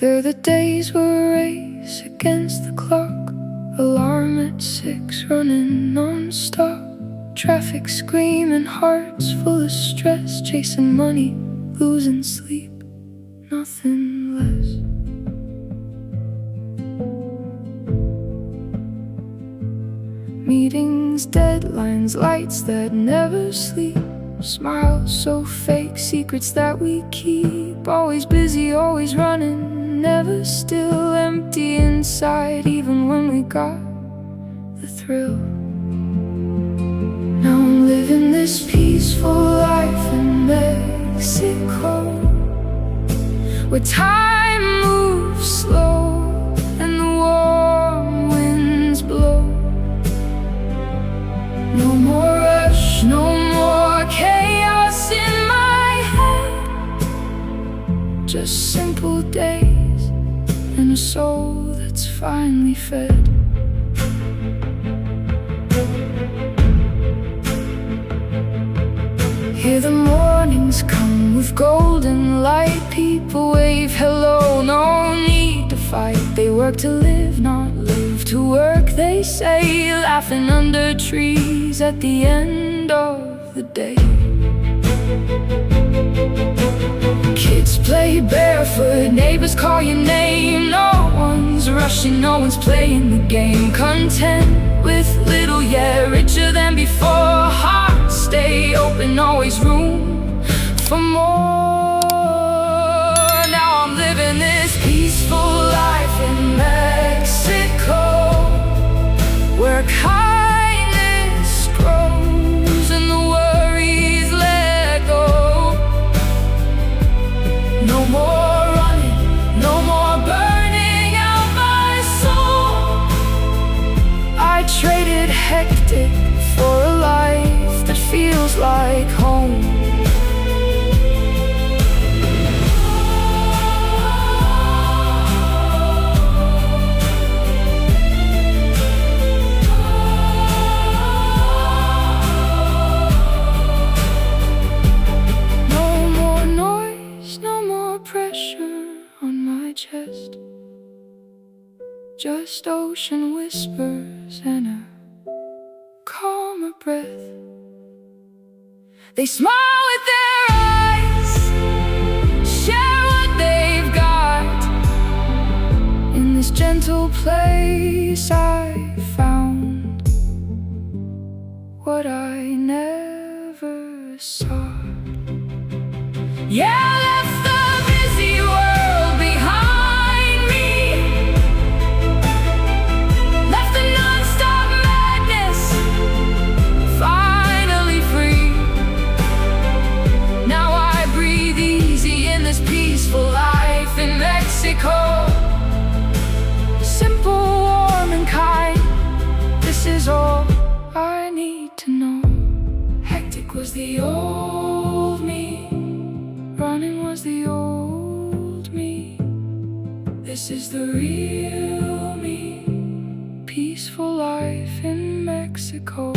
There the days were a race against the clock, alarm at 6 running non-stop. Traffic screaming, hearts full of stress, chasing money, losing sleep, nothing less. Meetings, deadlines, lights that never sleep, smiles so fake, secrets that we keep. Always busy, always running, never still, empty inside, even when we got the thrill. Now I'm living this peaceful life in Mexico, where time moves slow and the warm winds blow. No more rush, no more chaos in my head, just simple days and a soul that's finally fed. Hear the mornings come with golden light, people wave hello, no need to fight. They work to live, not live to work, they say, laughing under trees at the end of the day. Kids play barefoot, neighbors call your name. No one's rushing, no one's playing the game. Content with little, yeah, richer than before. Hearts stay open, always room for more. Now I'm living this peaceful life in Mexico, where kindness grows and the worries let go. No more running, no more burning out my soul. I traded hectic for a life that feels like home. Just ocean whispers and a calmer breath. They smile with their eyes, share what they've got. In this gentle place I found what I never sought. Yeah, I left the busy world behind me, left the non-stop madness, finally free. Now I breathe easy in this peaceful life in Mexico. Simple, warm and kind, this is all I need to know. Hectic was the old me, running was the old me. This is the real me, peaceful life in Mexico.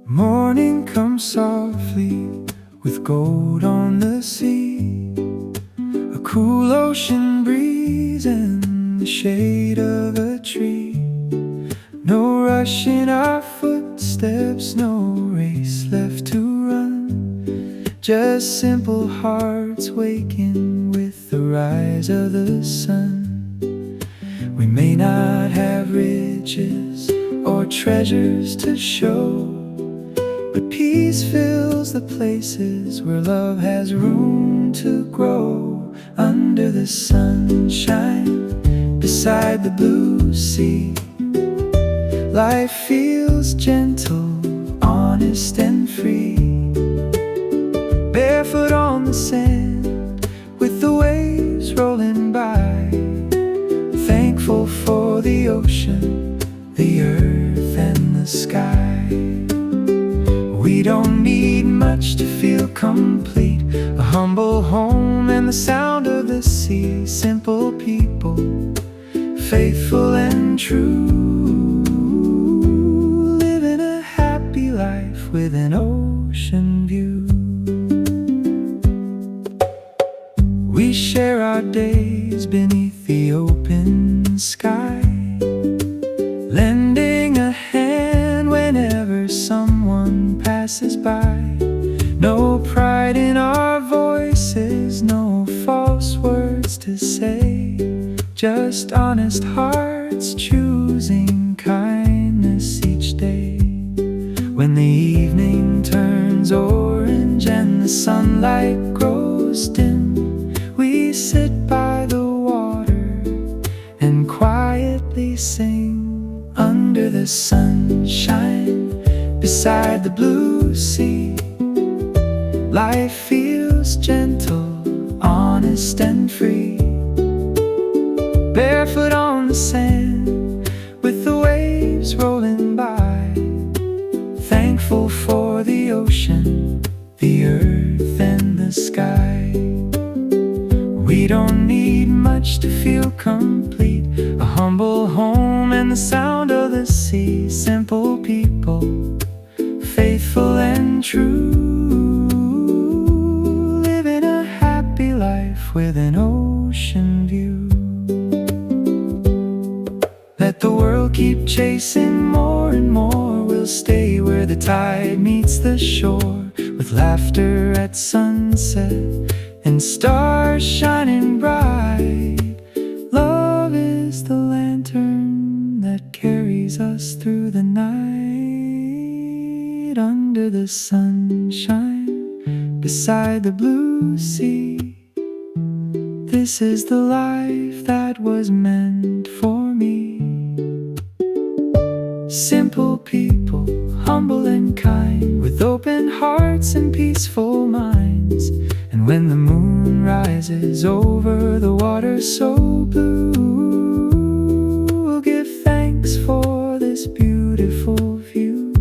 Morning comes softly with gold on the sea, a cool ocean breeze and the shade of a tree. No rush in our footsteps, no race left to run, just simple hearts waking with the rise of the sun. We may not have riches or treasures to show, but peace fills the places where love has room to grow. Under the sunshine, beside the blue sea, life feels gentle, honest and free. barefoot on the sand, with the waves rolling by, thankful for the ocean, the earth and the sky. We don't need much to feel complete, a humble home and the sound of the sea, simple people, faithful and true, living a happy life with an ocean view. We share our days beneath the open sky, lending a hand whenever someone passes by. No pride in our voices, no false words to say, just honest hearts choosing kindness each day. When the evening turns orange and the sunlight grows dim, we sit by the water and quietly sing under the sunshine, beside the blue sea. Life feels gentle, honest and free, barefoot on the sand, with the waves rolling by, thankful for the ocean, the earth and the sky. We don't need much to feel complete, a humble home and the sound of the sea, simple people, faithful and true, living a happy life with an ocean view. Let the world keep chasing more and more, we'll stay where the tide meets the shore, with laughter at sunset and stars shining bright. Love is the lantern that carries us through the night, under the sunshine, beside the blue sea. This is the life that was meant for me. Simple people, humble and kind, with open hearts and peaceful minds. And when the moon rises over the water so blue, we'll give thanks for this beautiful view,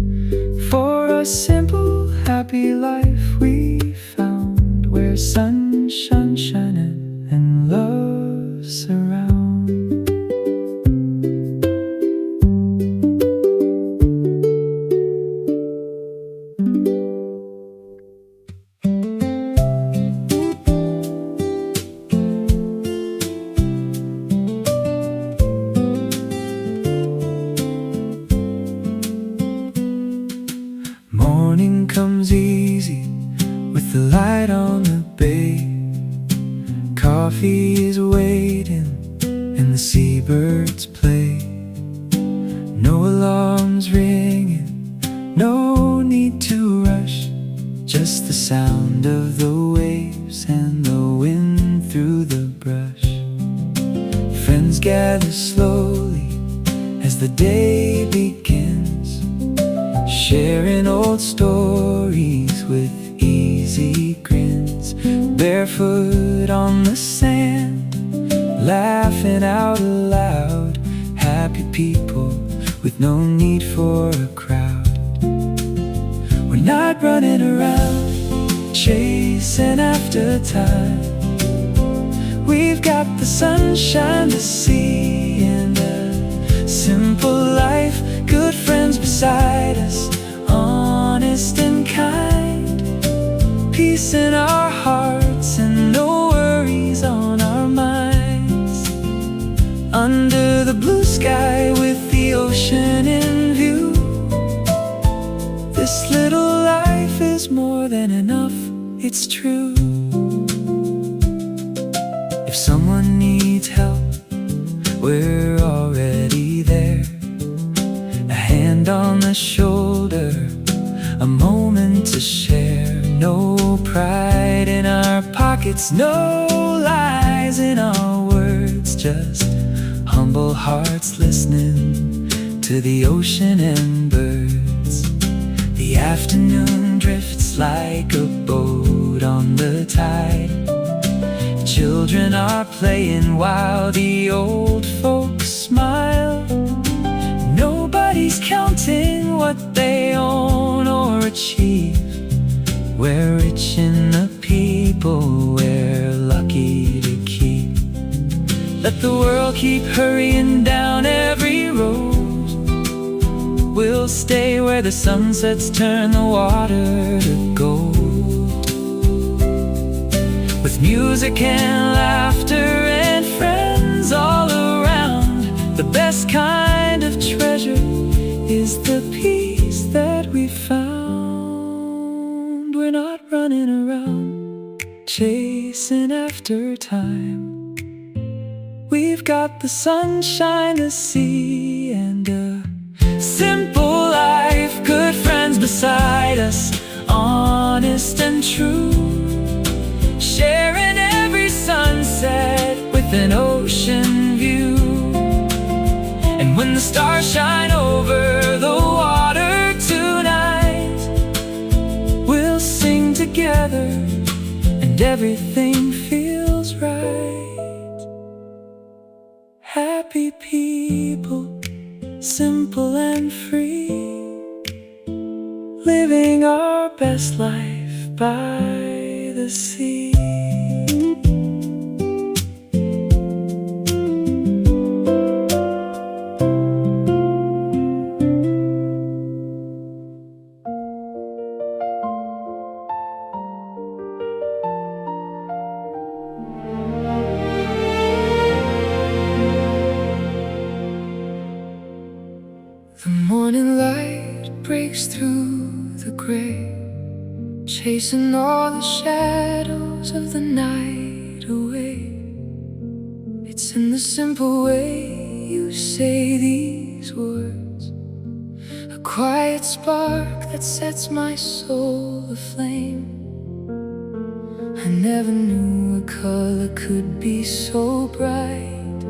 for a simple, happy life we found, where sunshine shining and love surround. Morning comes easy with the light on the bay. Coffee is waiting and the seabirds play. No alarms ringing, no need to rush, just the sound of the waves and the wind through the brush. Friends gather slowly as the day begins, sharing old stories with easy grins, barefoot on the sand, laughing out loud, happy people with no need for a crowd. We're not running around chasing after time, we've got the sunshine, the sea, and a simple life, good friends beside us, honest and kind, peace in our hearts and no worries on our minds, under the blue sky with the ocean in view. This little life is more than enough, it's true. If someone needs help, we're already there, a hand on the shoulder, a moment to share. No pride in our pockets, no lies in our words, just humble hearts listening to the ocean and birds. The afternoon drifts like a boat on the the tide. Children are playing while the old folks smile. Nobody's counting what they own or achieve. We're rich in the people we're lucky to keep. Let the world keep hurrying down every road. We'll stay where the sunsets turn the water to gold. With music and laughter and friends all around, the best kind of treasure is the peace that we found. We're not running around chasing after time. We've got the sunshine, the sea, and a simple life. Good friends beside us, honest and true, sharing every sunset with an ocean view. And when the stars shine over the water tonight, we'll sing together and everything feels right. Happy people, simple and free, living our best life by the sea. The morning light breaks through the gray, chasing all the shadows of the night away. It's in the simple way you say these words, a quiet spark that sets my soul aflame. I never knew a color could be so bright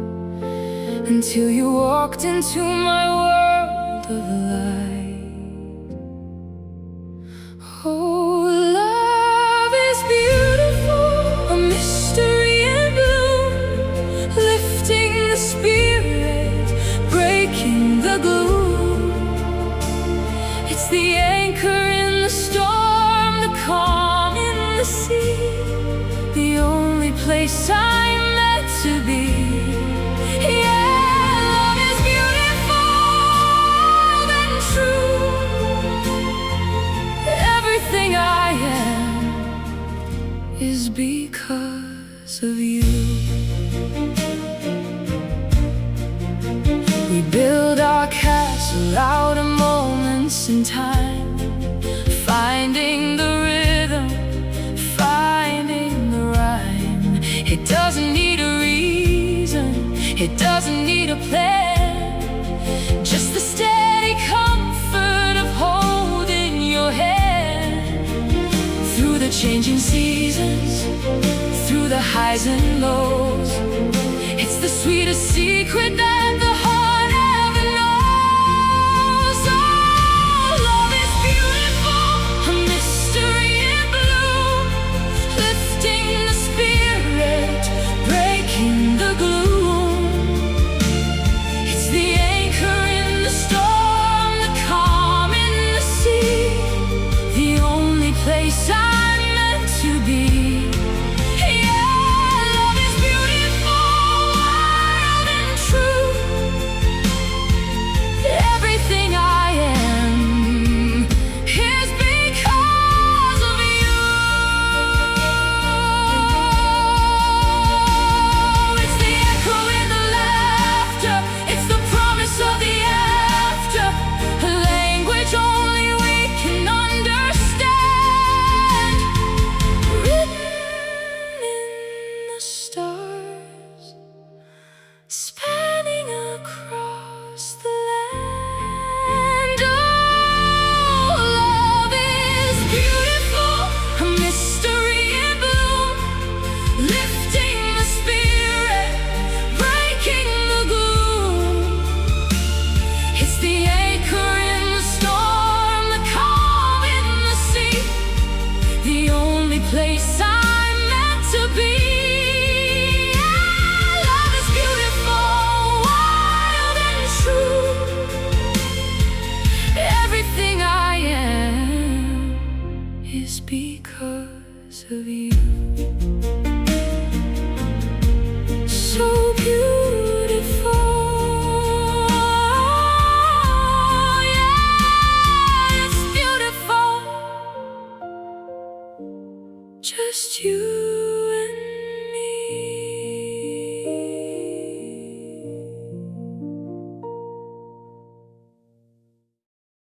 until you walked into my world of light. Oh, love is beautiful, a mystery in bloom, lifting the spirit, breaking the gloom. It's the anchor in the storm, the calm in the sea, the only place I'm meant to be. Is because of you. We build our castle out of moments in time, finding the rhythm, finding the rhyme. It doesn't need a reason, it doesn't need a plan, just the steady comfort of holding your hand through the changing seasons, through the highs and lows. It's the sweetest secret that the heart ever knows. Oh, love is beautiful, a mystery in bloom, lifting the spirit, breaking the gloom. It's the anchor in the storm, the calm in the sea, the only place I'm meant to be. Yeah, love is beautiful, wild and true, of you. So beautiful, yeah, it's beautiful. Just you.